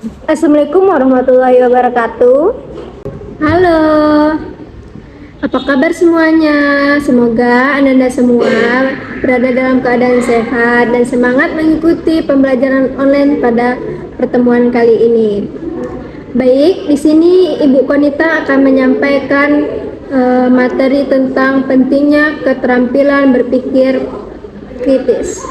Assalamualaikum warahmatullahi wabarakatuh. Halo, apa kabar semuanya? Semoga Ananda semua berada dalam keadaan sehat dan semangat mengikuti pembelajaran online pada pertemuan kali ini. Baik, di sini Ibu Konita akan menyampaikan materi tentang pentingnya keterampilan berpikir kritis.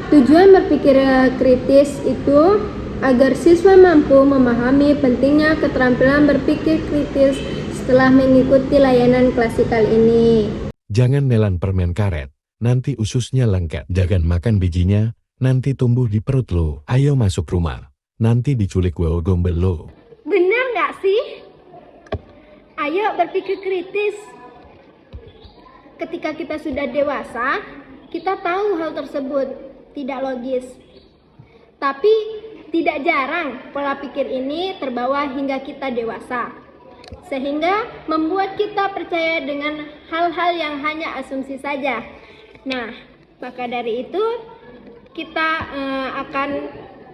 Tujuan berpikir kritis itu agar siswa mampu memahami pentingnya keterampilan berpikir kritis setelah mengikuti layanan klasikal ini. Jangan nelan permen karet, nanti ususnya lengket. Jangan makan bijinya, nanti tumbuh di perut lo. Ayo masuk rumah, nanti diculik wewe gombel lo. Benar nggak sih? Ayo berpikir kritis. Ketika kita sudah dewasa, kita tahu hal tersebut tidak logis. Tapi tidak jarang pola pikir ini terbawa hingga kita dewasa, sehingga membuat kita percaya dengan hal-hal yang hanya asumsi saja. Nah, maka dari itu kita akan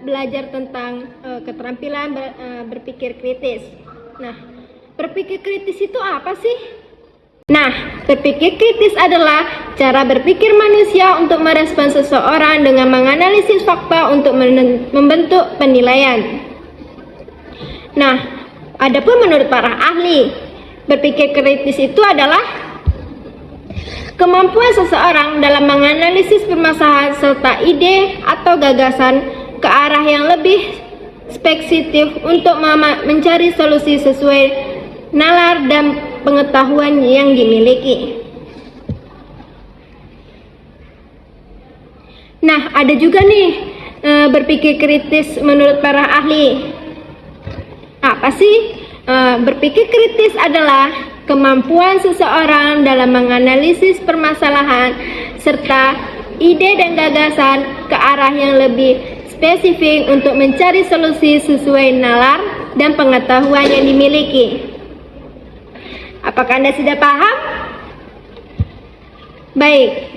belajar tentang keterampilan berpikir kritis. Nah, berpikir kritis itu apa sih? Nah, berpikir kritis adalah cara berpikir manusia untuk merespon seseorang dengan menganalisis fakta untuk membentuk penilaian. Nah, adapun menurut para ahli, berpikir kritis itu adalah kemampuan seseorang dalam menganalisis permasalahan serta ide atau gagasan ke arah yang lebih spesifik untuk mencari solusi sesuai nalar dan pengetahuan yang dimiliki. Nah, ada juga nih berpikir kritis menurut para ahli. Apa sih? Berpikir kritis adalah kemampuan seseorang dalam menganalisis permasalahan serta ide dan gagasan ke arah yang lebih spesifik untuk mencari solusi sesuai nalar dan pengetahuan yang dimiliki. Apakah Anda sudah paham? Baik,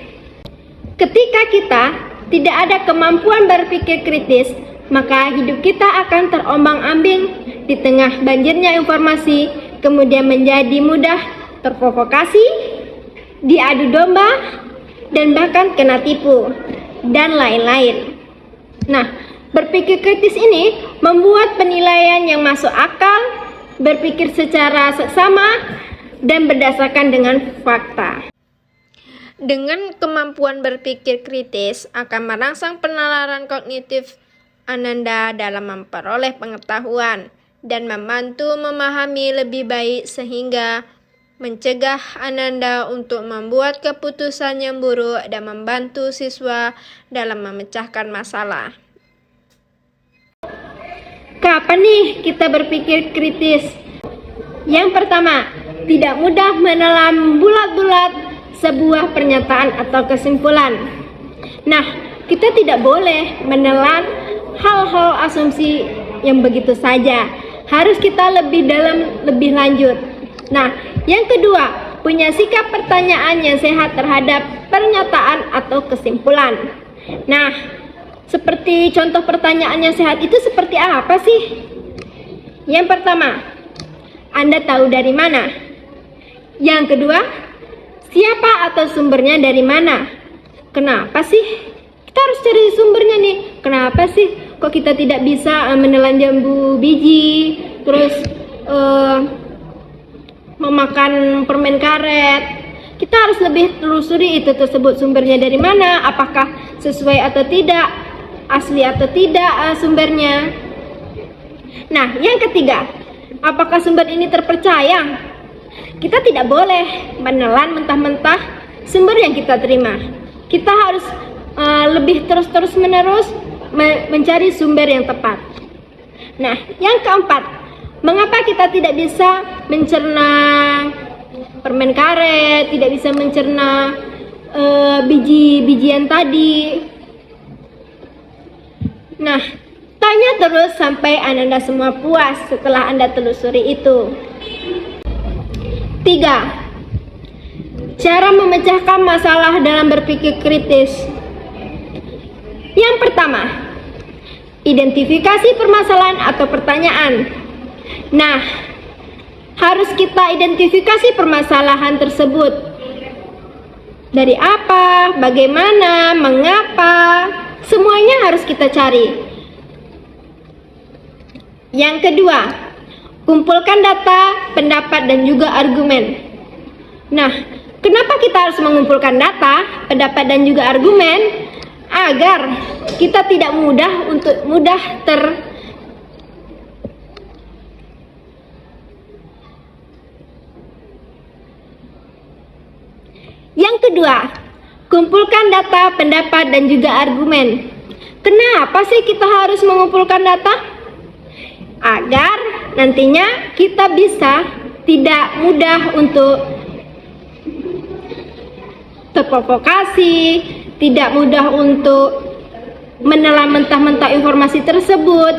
ketika kita tidak ada kemampuan berpikir kritis, maka hidup kita akan terombang-ambing di tengah banjirnya informasi, kemudian menjadi mudah terprovokasi, diadu domba, dan bahkan kena tipu, dan lain-lain. Nah, berpikir kritis ini membuat penilaian yang masuk akal, berpikir secara seksama, dan berdasarkan dengan fakta. Dengan kemampuan berpikir kritis akan merangsang penalaran kognitif Ananda dalam memperoleh pengetahuan dan membantu memahami lebih baik sehingga mencegah Ananda untuk membuat keputusan yang buruk dan membantu siswa dalam memecahkan masalah. Kapan nih kita berpikir kritis? Yang pertama, tidak mudah menelan bulat-bulat sebuah pernyataan atau kesimpulan. Nah, kita tidak boleh menelan hal-hal asumsi yang begitu saja. Harus kita lebih dalam, lebih lanjut. Nah, yang kedua, punya sikap pertanyaan yang sehat terhadap pernyataan atau kesimpulan. Nah, seperti contoh pertanyaan yang sehat itu seperti apa sih? Yang pertama, Anda tahu dari mana? Yang kedua, siapa atau sumbernya dari mana? Kenapa sih? Kita harus cari sumbernya nih. Kenapa sih kok kita tidak bisa menelan jambu biji, terus memakan permen karet? Kita harus lebih telusuri itu tersebut sumbernya dari mana, apakah sesuai atau tidak, asli atau tidak sumbernya. Nah, yang ketiga, apakah sumber ini terpercaya? Kita tidak boleh menelan mentah-mentah sumber yang kita terima. Kita harus lebih terus menerus mencari sumber yang tepat. Nah, yang keempat, mengapa kita tidak bisa mencerna permen karet, tidak bisa mencerna biji-bijian tadi? Nah, tanya terus sampai Anda semua puas setelah Anda telusuri itu. 3. Cara memecahkan masalah dalam berpikir kritis. Yang pertama, identifikasi permasalahan atau pertanyaan. Nah, harus kita identifikasi permasalahan tersebut. Dari apa, bagaimana, mengapa, semuanya harus kita cari. Yang kedua, kumpulkan data, pendapat, dan juga argumen. Nah, kenapa kita harus mengumpulkan data, pendapat, dan juga argumen? Agar kita tidak mudah Yang kedua, kumpulkan data, pendapat, dan juga argumen. Kenapa sih kita harus mengumpulkan data? Agar nantinya kita bisa tidak mudah untuk terprovokasi, tidak mudah untuk menelan mentah-mentah informasi tersebut.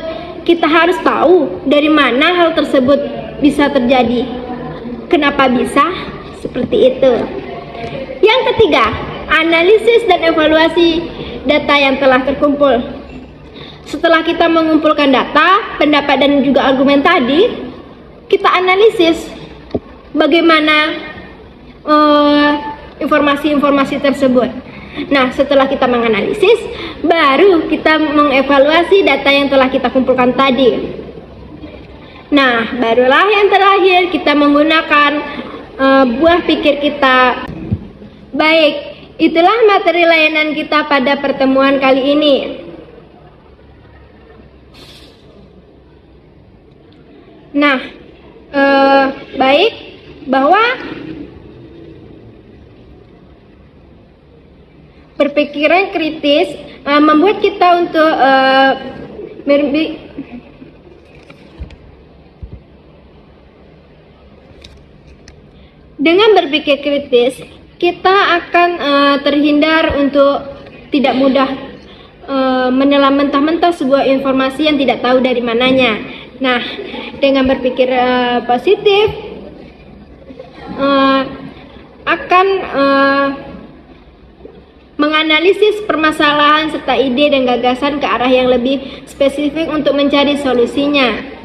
Kita harus tahu dari mana hal tersebut bisa terjadi. Kenapa bisa seperti itu? Yang ketiga, analisis dan evaluasi data yang telah terkumpul. Setelah kita mengumpulkan data, pendapat, dan juga argumen tadi, kita analisis bagaimana informasi-informasi tersebut. Nah, setelah kita menganalisis, baru kita mengevaluasi data yang telah kita kumpulkan tadi. Nah, barulah yang terakhir kita menggunakan buah pikir kita. Baik, itulah materi layanan kita pada pertemuan kali ini. Nah, baik, bahwa berpikiran kritis membuat kita untuk dengan berpikir kritis, kita akan terhindar untuk tidak mudah menelan mentah-mentah sebuah informasi yang tidak tahu dari mananya. Nah, dengan berpikir positif akan menganalisis permasalahan serta ide dan gagasan ke arah yang lebih spesifik untuk mencari solusinya.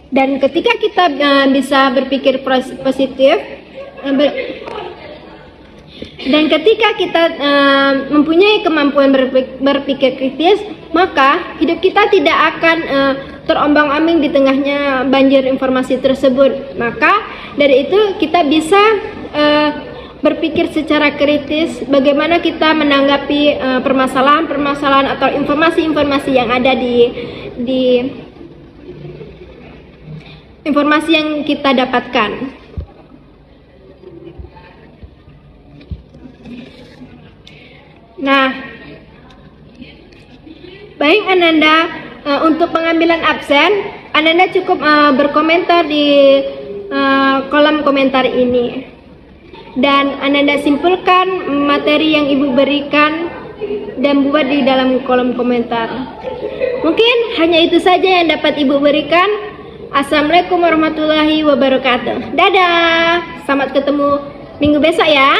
Dan ketika kita bisa berpikir positif, dan ketika kita mempunyai kemampuan berpikir kritis, maka hidup kita tidak akan terombang-ambing di tengahnya banjir informasi tersebut. Maka dari itu kita bisa berpikir secara kritis bagaimana kita menanggapi permasalahan-permasalahan atau informasi-informasi yang ada di informasi yang kita dapatkan. Nah, baik Ananda, untuk pengambilan absen, Ananda cukup berkomentar di kolom komentar ini. Dan Ananda simpulkan materi yang Ibu berikan dan buat di dalam kolom komentar. Mungkin hanya itu saja yang dapat Ibu berikan. Assalamualaikum warahmatullahi wabarakatuh. Dadah, selamat ketemu minggu besok ya.